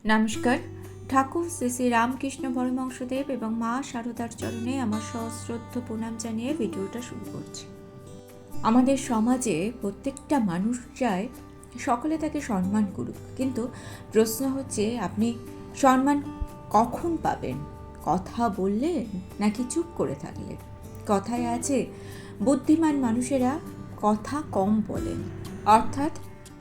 নমস্কার। ঠাকুর শ্রী শ্রী রামকৃষ্ণ পরমহংসদেব এবং মা শারদার চরণে আমার সশ্রদ্ধ প্রণাম জানিয়ে ভিডিওটা শুরু করছি। আমাদের সমাজে প্রত্যেকটা মানুষ চায় সকলে তাকে সম্মান করুক, কিন্তু প্রশ্ন হচ্ছে আপনি সম্মান কখন পাবেন? কথা বললে নাকি চুপ করে থাকলে? কথায় আছে বুদ্ধিমান মানুষেরা কথা কম বলেন, অর্থাৎ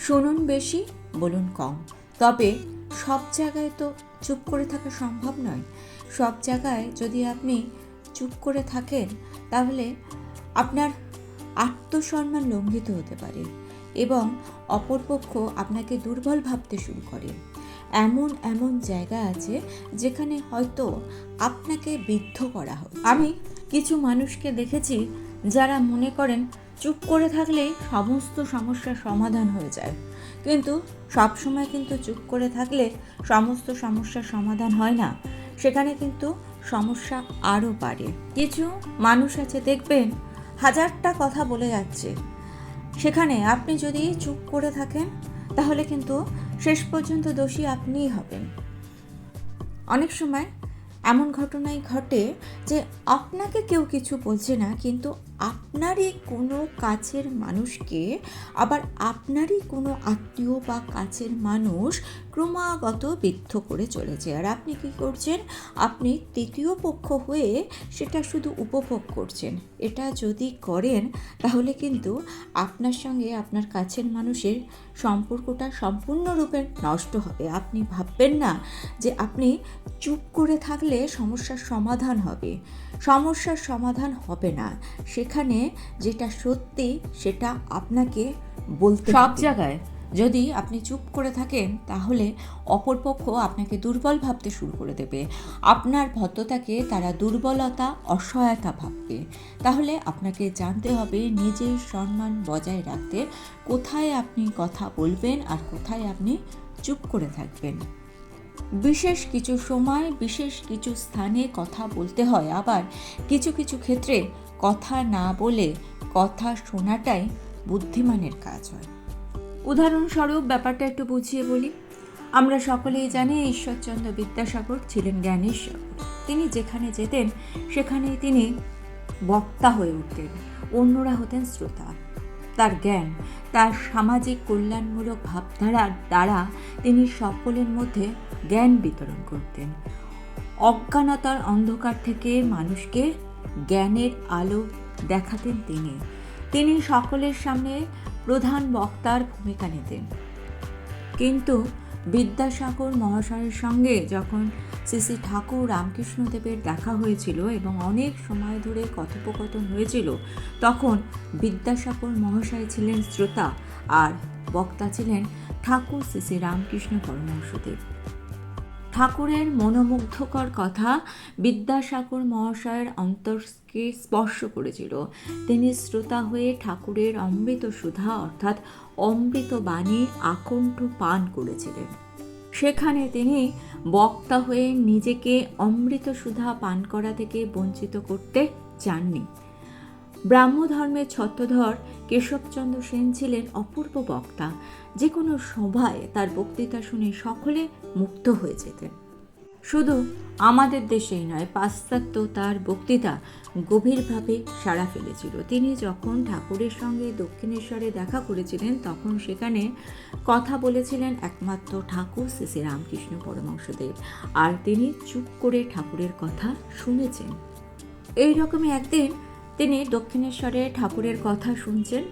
শুনুন বেশি, বলুন কম। তবে সব জায়গায় তো চুপ করে থাকা সম্ভব নয়। সব জায়গায় যদি আপনি চুপ করে থাকেন তাহলে আপনার আত্মসম্মান লঙ্ঘিত হতে পারে এবং অপরপক্ষ আপনাকে দুর্বল ভাবতে শুরু করে। এমন এমন জায়গা আছে যেখানে হয়তো আপনাকে বিদ্ধ করা হয়। আমি কিছু মানুষকে দেখেছি যারা মনে করেন চুপ করে থাকলে সমস্ত সমস্যার সমাধান হয়ে যায়, কিন্তু সবসময় কিন্তু চুপ করে থাকলে সমস্ত সমস্যার সমাধান হয় না, সেখানে কিন্তু সমস্যা আরও বাড়ে। কিছু মানুষ আছে দেখবেন হাজারটা কথা বলে যাচ্ছে, সেখানে আপনি যদি চুপ করে থাকেন তাহলে কিন্তু শেষ পর্যন্ত দোষী আপনিই হবেন। অনেক সময় এমন ঘটনাই ঘটে যে আপনাকে কেউ কিছু বলছে না, কিন্তু আপনারই কোনো কাছের মানুষকে, আবার আপনারই কোনো আত্মীয় বা কাছের মানুষ ক্রমাগত বিদ্ধ করে চলেছে, আর আপনি কি করছেন? আপনি তৃতীয় পক্ষ হয়ে সেটা শুধু উপভোগ করছেন। এটা যদি করেন তাহলে কিন্তু আপনার সঙ্গে আপনার কাছের মানুষের সম্পর্কটা সম্পূর্ণরূপে নষ্ট হবে। আপনি ভাববেন না যে আপনি চুপ করে থাকলে সমস্যার সমাধান হবে। সমস্যার সমাধান হবে না, সেখানে যেটা সত্যি সেটা আপনাকে বলতে হবে। সব জায়গায় যদি আপনি চুপ করে থাকেন তাহলে অপরপক্ষ আপনাকে দুর্বল ভাবতে শুরু করে দেবে। আপনার ভদ্রতাকে তারা দুর্বলতা, অসহায়তা ভাববে। তাহলে আপনাকে জানতে হবে নিজের সম্মান বজায় রাখতে কোথায় আপনি কথা বলবেন আর কোথায় আপনি চুপ করে থাকবেন। বিশেষ কিছু সময় বিশেষ কিছু স্থানে কথা বলতে হয়, আবার কিছু কিছু ক্ষেত্রে কথা না বলে কথা শোনাটাই বুদ্ধিমানের কাজ হয়। উদাহরণস্বরূপ ব্যাপারটা একটু বুঝিয়ে বলি। আমরা সকলেই জানি ঈশ্বরচন্দ্র বিদ্যাসাগর ছিলেন জ্ঞানীর সাগর। তিনি যেখানে যেতেন সেখানেই তিনি বক্তা হয়ে উঠতেন, অন্যরা হতেন শ্রোতা। তার জ্ঞান, তার সামাজিক কল্যাণমূলক ভাবধারার দ্বারা তিনি সকলের মধ্যে জ্ঞান বিতরণ করতেন। অজ্ঞানতার অন্ধকার থেকে মানুষকে জ্ঞানের আলো দেখাতেন তিনি সকলের সামনে প্রধান বক্তার ভূমিকা নিতেন। কিন্তু বিদ্যাসাগর মহাশয়ের সঙ্গে যখন শ্রী শ্রী ঠাকুর রামকৃষ্ণদেবের দেখা হয়েছিল এবং অনেক সময় ধরে কথোপকথন হয়েছিল, তখন বিদ্যাসাগর মহাশয় ছিলেন শ্রোতা আর বক্তা ছিলেন ঠাকুর শ্রী শ্রী রামকৃষ্ণ পরমহংসদেব। ঠাকুরের মনোমুগ্ধকর কথা বিদ্যাসাগর মহাশয়ের অন্তরকে স্পর্শ করেছিল। তিনি শ্রোতা হয়ে ঠাকুরের অমৃত সুধা অর্থাৎ অমৃত বাণী আকণ্ঠ পান করেছিলেন। সেখানে তিনি বক্তা হয়ে নিজেকে অমৃত সুধা পান করা থেকে বঞ্চিত করতে চাননি। ব্রাহ্মধর্মের ছত্রধর কেশবচন্দ্র সেন ছিলেন অপূর্ব বক্তা। যে কোনো সভায় তার বক্তৃতা শুনে সকলে মুগ্ধ হয়ে যেতেন। শুধু আমাদের দেশেই নয়, পাশ্চাত্য তার বক্তৃতা গভীরভাবে সাড়া ফেলেছিল। তিনি যখন ঠাকুরের সঙ্গে দক্ষিণেশ্বরে দেখা করেছিলেন তখন সেখানে কথা বলেছিলেন একমাত্র ঠাকুর শ্রী শ্রী রামকৃষ্ণ পরমহংসদেব, আর তিনি চুপ করে ঠাকুরের কথা শুনেছেন। এই রকমই একদিন তিনি দক্ষিণেশ্বরে ঠাকুরের কথা শুনছেন।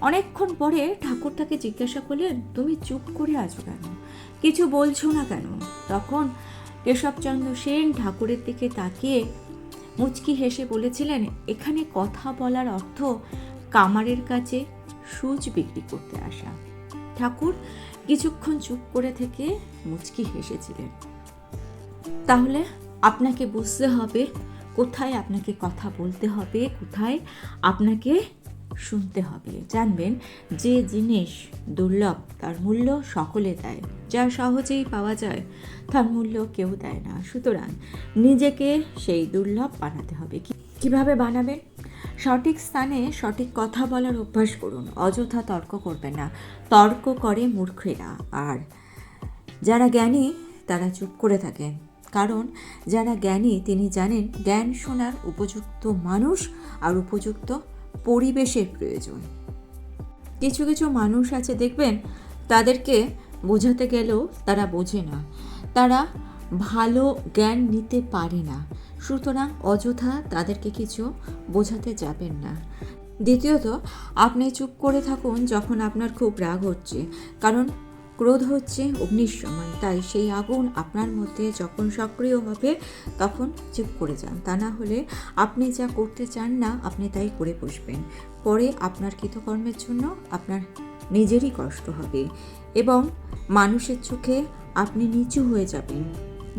অনেকক্ষণ পরে ঠাকুর তাকে জিজ্ঞাসা করলেন, তুমি চুপ করে আছো কেন? কিছু বলছো না কেন? তখন কেশবচন্দ্র সেন ঠাকুরের দিকে তাকিয়ে মুচকি হেসে বলেছিলেন, এখানে কথা বলার অর্থ কামারের কাছে সুচ বিক্রি করতে আসা। ঠাকুর কিছুক্ষণ চুপ করে থেকে মুচকি হেসেছিলেন। তাহলে আপনাকে বুঝতে হবে কোথায় আপনাকে কথা বলতে হবে, কোথায় আপনাকে শুনতে হবে। জানবেন যে জিনিস দুর্লভ তার মূল্য সকলে দেয়, যা সহজেই পাওয়া যায় তার মূল্য কেউ দেয় না। সুতরাং নিজেকে সেই দুর্লভ বানাতে হবে। কিভাবে বানাবেন? সঠিক স্থানে সঠিক কথা বলার অভ্যাস করুন। অযথা তর্ক করবেন না, তর্ক করে মূর্খেরা। আর যারা জ্ঞানী তারা চুপ করে থাকেন, কারণ যারা জ্ঞানী তিনি জানেন জ্ঞান শোনার উপযুক্ত মানুষ আর উপযুক্ত পরিবেশের প্রয়োজন। কিছু কিছু মানুষ আছে দেখবেন, তাদেরকে বোঝাতে গেলেও তারা বোঝে না, তারা ভালো জ্ঞান নিতে পারে না, সুতরাং অযথা তাদেরকে কিছু বোঝাতে যাবেন না। দ্বিতীয়ত, আপনি চুপ করে থাকুন যখন আপনার খুব রাগ হচ্ছে, কারণ ক্রোধ হচ্ছে অগ্নির সমান, তাই সেই আগুন আপনার মধ্যে যখন সক্রিয় হবে তখন চুপ করে যান। তা না হলে আপনি যা করতে চান না আপনি তাই করে বসবেন, পরে আপনার কৃতকর্মের জন্য আপনার নিজেরই কষ্ট হবে এবং মানুষের চোখে আপনি নিচু হয়ে যাবেন,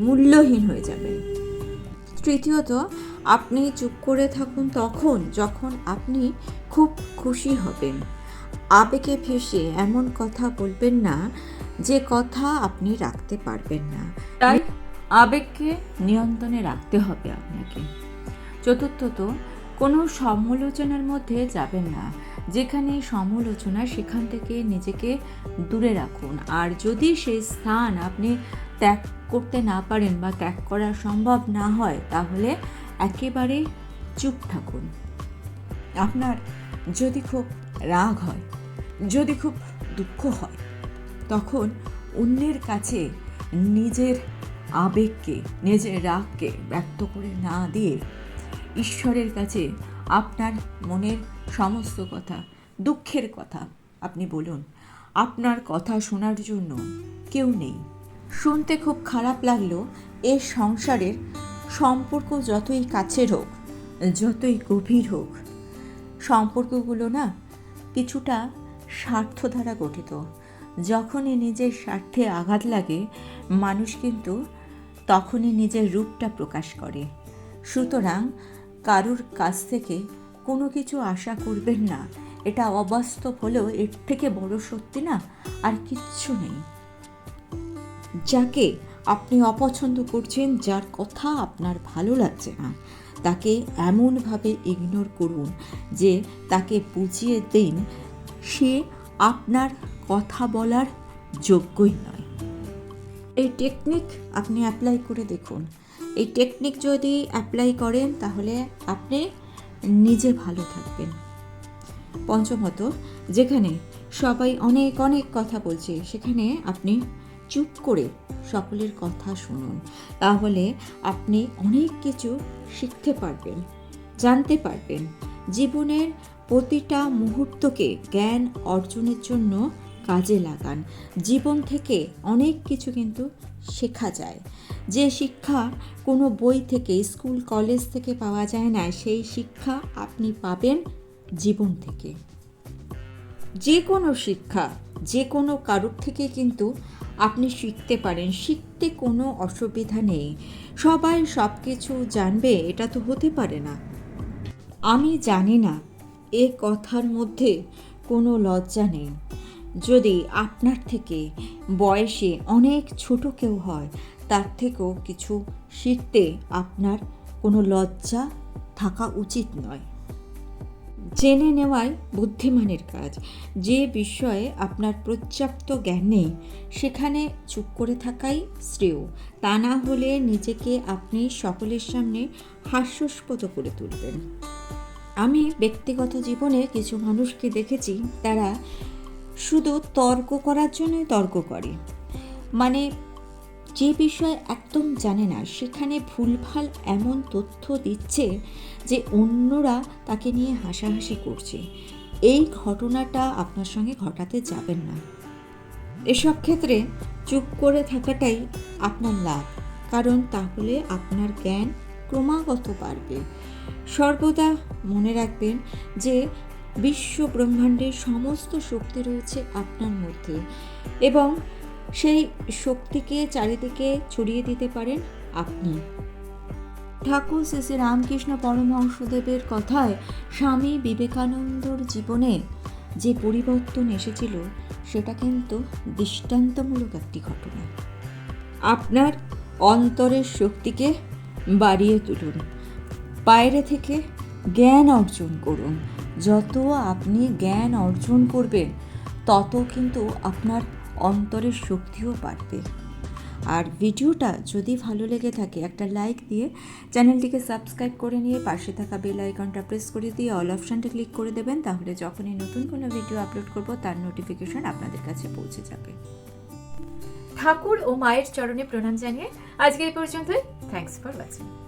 মূল্যহীন হয়ে যাবেন। তৃতীয়ত, আপনি চুপ করে থাকুন তখন যখন আপনি খুব খুশি হবেন। আবেগে ভেসে এমন কথা বলবেন না যে কথা আপনি রাখতে পারবেন না, তাই আবেগকে নিয়ন্ত্রণে রাখতে হবে আপনাকে। চতুর্থত, কোনো সমালোচনার মধ্যে যাবেন না, যেখানে সমালোচনা সেখান থেকে নিজেকে দূরে রাখুন। আর যদি সেই স্থান আপনি ত্যাগ করতে না পারেন বা ত্যাগ করা সম্ভব না হয়, তাহলে একেবারে চুপ থাকুন। আপনার যদি খুব রাগ হয়, যদি খুব দুঃখ হয়, তখন অন্যের কাছে নিজের আবেগকে, নিজের রাগকে ব্যক্ত করে না দিয়ে ঈশ্বরের কাছে আপনার মনের সমস্ত কথা, দুঃখের কথা আপনি বলুন। আপনার কথা শোনার জন্য কেউ নেই। শুনতে খুব খারাপ লাগলো, এ সংসারের সম্পর্ক যতই কাছের হোক, যতই গভীর হোক, সম্পর্কগুলো না কিছুটা স্বার্থ দ্বারা গঠিত। যখনই নিজের স্বার্থে আঘাত লাগে মানুষ কিন্তু তখনই নিজের রূপটা প্রকাশ করে। সুতরাং কারুর কাছ থেকে কোনো কিছু আশা করবেন না, এটা অবাস্তব হলেও এর থেকে বড় সত্যি না আর কিচ্ছু নেই। যাকে আপনি অপছন্দ করছেন, যার কথা আপনার ভালো লাগছে না, তাকে এমনভাবে ইগনোর করুন যে তাকে বুঝিয়ে দিন সে আপনার কথা বলার যোগ্যই নয়। এই টেকনিক আপনি অ্যাপ্লাই করে দেখুন। এই টেকনিক যদি অ্যাপ্লাই করেন তাহলে আপনি নিজে ভালো থাকবেন। পঞ্চমত, যেখানে সবাই অনেক অনেক কথা বলছে সেখানে আপনি চুপ করে সকলের কথা শুনুন, তাহলে আপনি অনেক কিছু শিখতে পারবেন, জানতে পারবেন। জীবনের প্রতিটা মুহূর্তকে জ্ঞান অর্জনের জন্য কাজে লাগান। জীবন থেকে অনেক কিছু কিন্তু শেখা যায়। যে শিক্ষা কোনো বই থেকে, স্কুল কলেজ থেকে পাওয়া যায় না, সেই শিক্ষা আপনি পাবেন জীবন থেকে। যে কোনো শিক্ষা যে কোনো কারোর থেকে কিন্তু আপনি শিখতে পারেন, শিখতে কোনো অসুবিধা নেই। সবাই সব কিছু জানবে এটা তো হতে পারে না। আমি জানি না, এ কথার মধ্যে কোনো লজ্জা নেই। যদি আপনার থেকে বয়সে অনেক ছোট কেউ হয়, তার থেকেও কিছু শিখতে আপনার কোনো লজ্জা থাকা উচিত নয়। জেনে নেওয়াই বুদ্ধিমানের কাজ। যে বিষয়ে আপনার পর্যাপ্ত জ্ঞান নেই সেখানে চুপ করে থাকাই শ্রেয়। তা না হলে নিজেকে আপনি সকলের সামনে হাস্যাস্পদ করে তুলবেন। আমি ব্যক্তিগত জীবনে কিছু মানুষকে দেখেছি, তারা শুধু তর্ক করার জন্যই তর্ক করে, মানে যে বিষয় একদম জানে না সেখানে ভুলভাল এমন তথ্য দিচ্ছে যে অন্যরা তাকে নিয়ে হাসাহাসি করছে। এই ঘটনাটা আপনার সঙ্গে ঘটাতে যাবেন না। এসব ক্ষেত্রে চুপ করে থাকাটাই আপনার লাভ, কারণ তাহলে আপনার জ্ঞান ক্রমাগত বাড়বে। সর্বদা মনে রাখবেন যে বিশ্ব ব্রহ্মাণ্ডের সমস্ত শক্তি রয়েছে আপনার মধ্যে এবং সেই শক্তিকে চারিদিকে ছড়িয়ে দিতে পারেন আপনি। ঠাকুর শ্রী শ্রী রামকৃষ্ণ পরমহংসদেবের কথায় স্বামী বিবেকানন্দর জীবনে যে পরিবর্তন এসেছিল সেটা কিন্তু দৃষ্টান্তমূলক একটি ঘটনা। আপনার অন্তরের শক্তিকে বাড়িয়ে তুলুন, বাইরে থেকে জ্ঞান অর্জন করুন। যত আপনি জ্ঞান অর্জন করবেন তত কিন্তু আপনার অন্তরের শক্তিও বাড়বে। আর ভিডিওটা যদি ভালো লেগে থাকে একটা লাইক দিয়ে চ্যানেলটিকে সাবস্ক্রাইব করে নিয়ে পাশে থাকা বেল আইকনটা প্রেস করে দিয়ে অল অপশানটা ক্লিক করে দেবেন, তাহলে যখনই নতুন কোনো ভিডিও আপলোড করব তার নোটিফিকেশন আপনাদের কাছে পৌঁছে যাবে। ঠাকুর ও মায়ের চরণে প্রণাম জানিয়ে আজকে এই পর্যন্তই। Thanks for watching.